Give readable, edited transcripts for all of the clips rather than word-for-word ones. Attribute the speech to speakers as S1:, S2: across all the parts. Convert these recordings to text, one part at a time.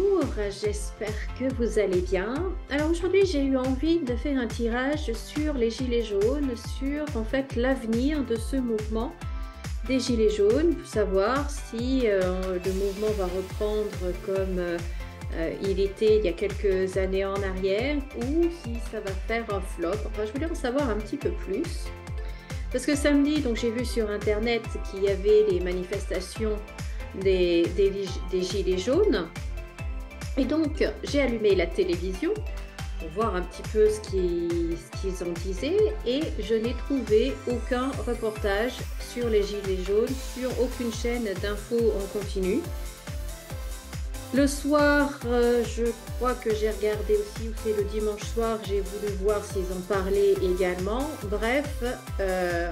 S1: bonjour, j'espère que vous allez bien. Alors aujourd'hui, j'ai eu envie de faire un tirage sur les gilets jaunes, sur en fait l'avenir de ce mouvement des gilets jaunes, pour savoir si le mouvement va reprendre comme il était il y a quelques années en arrière ou si ça va faire un flop. Enfin, je voulais en savoir un petit peu plus. Parce que samedi, donc j'ai vu sur Internet qu'il y avait les manifestations des gilets jaunes. Et donc, j'ai allumé la télévision pour voir un petit peu ce qu'ils en disaient et je n'ai trouvé aucun reportage sur les gilets jaunes, sur aucune chaîne d'infos en continu. Le soir, je crois que j'ai regardé aussi, ou c'est le dimanche soir, j'ai voulu voir s'ils en parlaient également. Bref,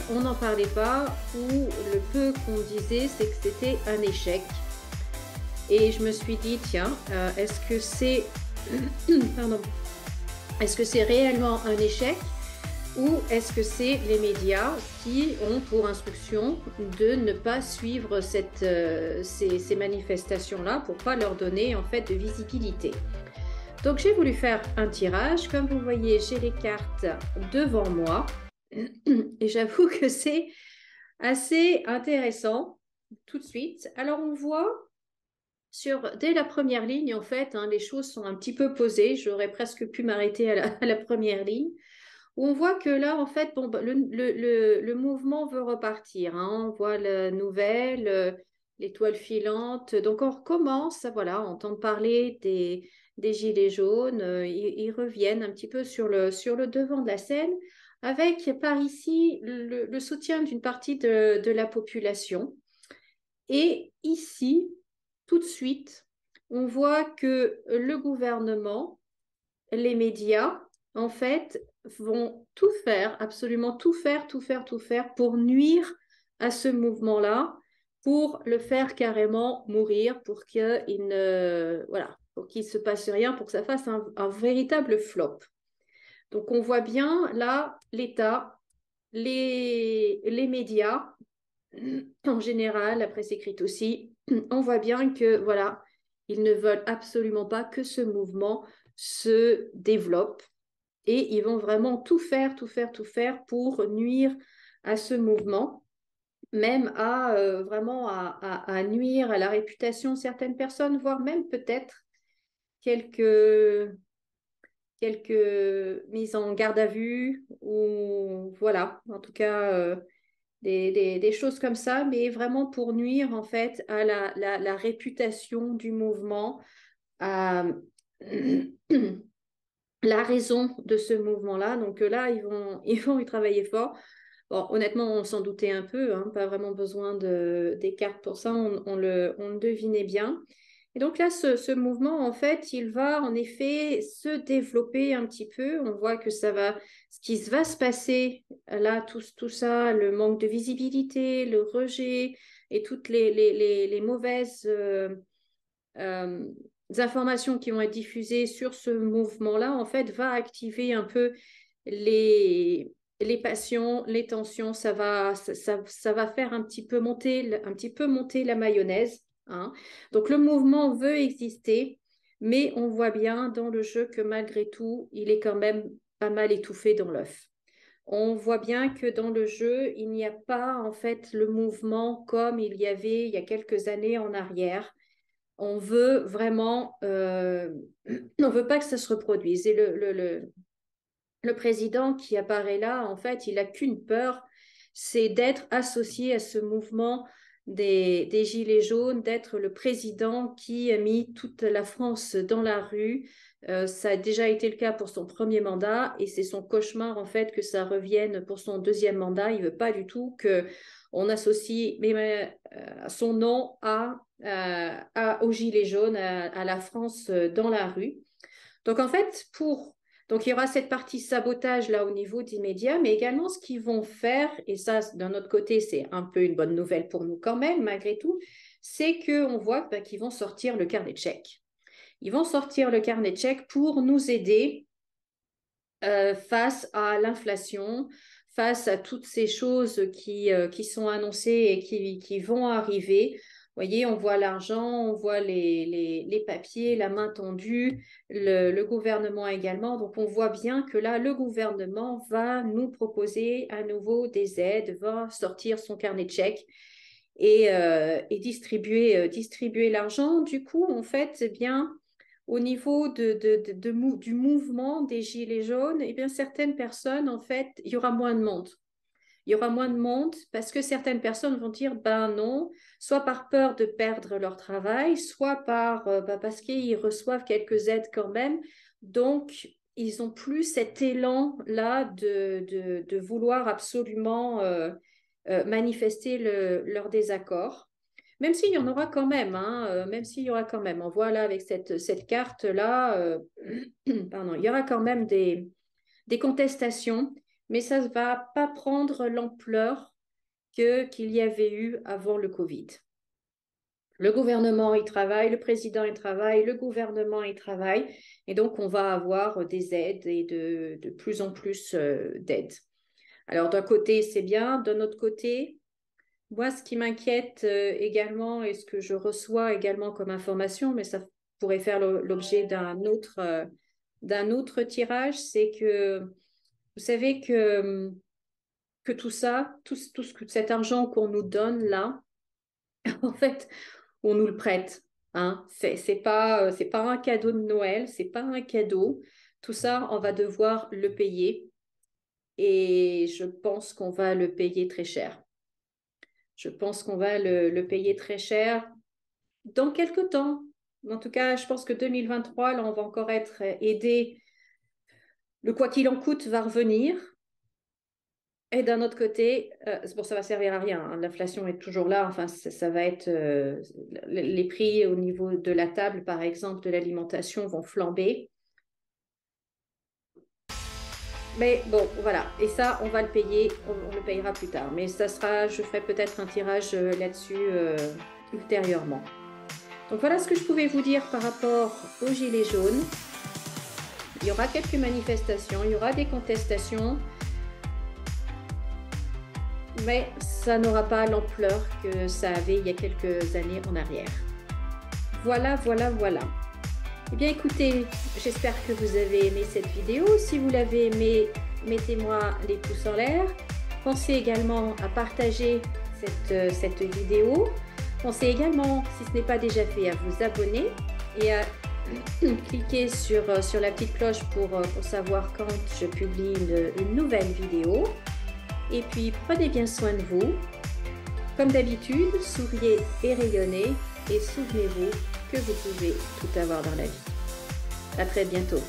S1: on n'en parlait pas, ou le peu qu'on disait, c'est que c'était un échec. Et je me suis dit, tiens, est-ce que c'est pardon, est-ce que c'est réellement un échec ou est-ce que c'est les médias qui ont pour instruction de ne pas suivre ces manifestations-là pour ne pas leur donner en fait de visibilité. Donc j'ai voulu faire un tirage. Comme vous voyez, j'ai les cartes devant moi et j'avoue que c'est assez intéressant tout de suite. Alors on voit dès la première ligne, en fait, les choses sont un petit peu posées. J'aurais presque pu m'arrêter à la première ligne, où on voit que là, en fait, bon, le mouvement veut repartir. On voit la nouvelle, l'étoile filante. Donc, on recommence, voilà, à entendre parler des gilets jaunes. Ils reviennent un petit peu sur le devant de la scène, avec par ici le soutien d'une partie de la population. Et ici, tout de suite, on voit que le gouvernement, les médias, en fait, vont tout faire, absolument tout faire, tout faire, tout faire pour nuire à ce mouvement-là, pour le faire carrément mourir, pour qu'il ne, voilà, pour qu'il se passe rien, pour que ça fasse un véritable flop. Donc, on voit bien là l'État, les médias, en général, la presse écrite aussi, on voit bien que voilà, ils ne veulent absolument pas que ce mouvement se développe et ils vont vraiment tout faire, tout faire, tout faire pour nuire à ce mouvement, même à nuire à la réputation de certaines personnes, voire même peut-être quelques, quelques mises en garde à vue ou voilà, en tout cas. Des choses comme ça, mais vraiment pour nuire en fait à la réputation du mouvement, à la raison de ce mouvement-là. Donc là, ils vont y travailler fort. Bon, honnêtement, on s'en doutait un peu, pas vraiment besoin des cartes pour ça, on le devinait bien. Et donc là, ce mouvement, en fait, il va en effet se développer un petit peu. On voit que ce qui va se passer là, tout ça, le manque de visibilité, le rejet et toutes les mauvaises euh, informations qui vont être diffusées sur ce mouvement-là, en fait, va activer un peu les passions, les tensions. Ça va faire un petit peu monter la mayonnaise. Donc, le mouvement veut exister, mais on voit bien dans le jeu que malgré tout, il est quand même pas mal étouffé dans l'œuf. On voit bien que dans le jeu, il n'y a pas en fait le mouvement comme il y avait il y a quelques années en arrière. On veut vraiment, on veut pas que ça se reproduise. Et le président qui apparaît là, en fait, il a qu'une peur, c'est d'être associé à ce mouvement des Gilets jaunes, d'être le président qui a mis toute la France dans la rue. Ça a déjà été le cas pour son premier mandat et c'est son cauchemar en fait que ça revienne pour son deuxième mandat. Il veut pas du tout que on associe son nom aux Gilets jaunes, à la France dans la rue. Donc en fait, donc, il y aura cette partie sabotage là au niveau des médias, mais également ce qu'ils vont faire, et ça, d'un autre côté, c'est un peu une bonne nouvelle pour nous quand même, malgré tout, c'est qu'on voit qu'ils vont sortir le carnet de chèques. Ils vont sortir le carnet de chèques pour nous aider face à l'inflation, face à toutes ces choses qui sont annoncées et qui vont arriver. voyez, on voit l'argent, on voit les papiers, la main tendue, le gouvernement également. Donc, on voit bien que là, le gouvernement va nous proposer à nouveau des aides, va sortir son carnet de chèques et distribuer l'argent. Du coup, en fait, eh bien, au niveau du mouvement des Gilets jaunes, eh bien, certaines personnes, en fait, il y aura moins de monde. Il y aura moins de monde parce que certaines personnes vont dire ben non, soit par peur de perdre leur travail, soit parce qu'ils reçoivent quelques aides quand même. Donc, ils n'ont plus cet élan-là de vouloir absolument manifester leur désaccord. Même s'il y en aura quand même, hein, même s'il y aura quand même. On voit là avec cette carte-là, pardon, il y aura quand même des contestations, mais ça ne va pas prendre l'ampleur qu'il y avait eu avant le Covid. Le gouvernement y travaille, le président y travaille, le gouvernement y travaille, et donc on va avoir des aides et de plus en plus d'aides. Alors d'un côté, c'est bien, d'un autre côté, moi, ce qui m'inquiète également et ce que je reçois également comme information, mais ça pourrait faire l'objet d'un autre tirage, c'est que vous savez que tout ça, cet argent qu'on nous donne là, en fait, on nous le prête. Hein. C'est pas un cadeau de Noël, c'est pas un cadeau. Tout ça, on va devoir le payer et je pense qu'on va le payer très cher. Je pense qu'on va le payer très cher dans quelques temps. En tout cas, je pense que 2023, là, on va encore être aidé. Le quoi qu'il en coûte va revenir. Et d'un autre côté, bon, ça va servir à rien. Hein. L'inflation est toujours là. Enfin, ça va être les prix au niveau de la table, par exemple, de l'alimentation vont flamber. Mais bon, voilà. Et ça, on va le payer. On le payera plus tard. Mais ça sera, je ferai peut-être un tirage là-dessus ultérieurement. Donc voilà ce que je pouvais vous dire par rapport aux Gilets jaunes. Il y aura quelques manifestations, il y aura des contestations. Mais ça n'aura pas l'ampleur que ça avait il y a quelques années en arrière. Voilà. Eh bien écoutez, j'espère que vous avez aimé cette vidéo. Si vous l'avez aimée, mettez-moi les pouces en l'air. Pensez également à partager cette vidéo. Pensez également, si ce n'est pas déjà fait, à vous abonner et à cliquer sur la petite cloche pour savoir quand je publie une nouvelle vidéo. Et puis, prenez bien soin de vous. Comme d'habitude, souriez et rayonnez. Et souvenez-vous que vous pouvez tout avoir dans la vie. À très bientôt.